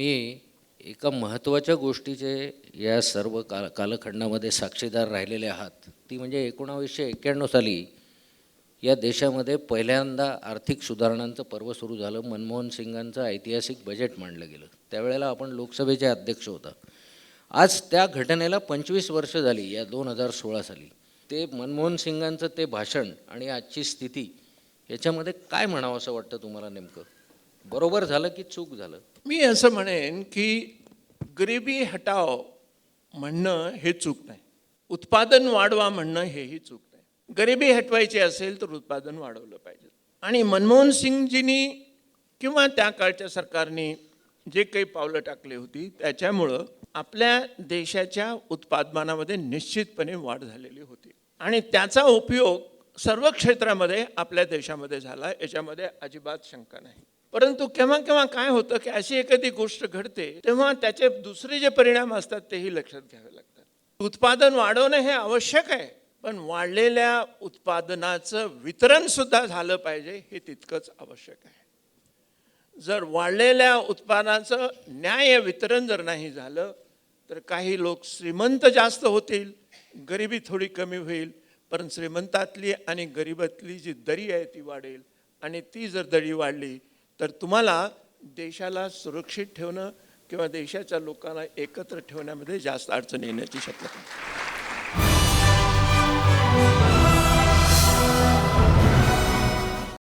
आम्ही एका महत्त्वाच्या गोष्टीचे या सर्व कालखंडामध्ये साक्षीदार राहिलेले आहात. ती म्हणजे 1991 साली या देशामध्ये पहिल्यांदा आर्थिक सुधारणांचं पर्व सुरू झालं. मनमोहन सिंगांचं ऐतिहासिक बजेट मांडलं गेलं. त्यावेळेला आपण लोकसभेचे अध्यक्ष होता. आज त्या घटनेला 25 वर्ष झाली. या 2016 साली ते मनमोहन सिंगांचं ते भाषण आणि आजची स्थिती याच्यामध्ये काय म्हणावं असं वाटतं तुम्हाला? नेमकं बरोबर झालं की चूक झालं? मी असं म्हणेन की गरिबी हटाव म्हणणं हे चूक नाही, उत्पादन वाढवा म्हणणं हेही चूक नाही. गरिबी हटवायची असेल तर उत्पादन वाढवलं पाहिजे. आणि मनमोहन सिंगजींनी किंवा त्या काळच्या सरकारने जे काही पावलं टाकली होती त्याच्यामुळं आपल्या देशाच्या उत्पादनामध्ये निश्चितपणे वाढ झालेली होती आणि त्याचा उपयोग सर्व क्षेत्रामध्ये आपल्या देशामध्ये झाला, याच्यामध्ये अजिबात शंका नाही. परंतु केव्हा केव्हा काय होतं की अशी एखादी गोष्ट घडते तेव्हा त्याचे दुसरे जे परिणाम असतात तेही लक्षात घ्यावे लागतात. उत्पादन वाढवणं हे आवश्यक आहे, पण वाढलेल्या उत्पादनाचं वितरण सुद्धा झालं पाहिजे हे तितकंच आवश्यक आहे. जर वाढलेल्या उत्पादनाचं न्याय वितरण जर नाही झालं तर काही लोक श्रीमंत जास्त होतील, गरिबी थोडी कमी होईल, पण श्रीमंतातली आणि गरिबातली जी दरी आहे ती वाढेल. आणि ती जर दरी वाढली तर तुम्हाला देशाला सुरक्षित ठेवणं किंवा देशाच्या लोकांना एकत्र ठेवण्यामध्ये जास्त अडचण येण्याची शक्यता आहे.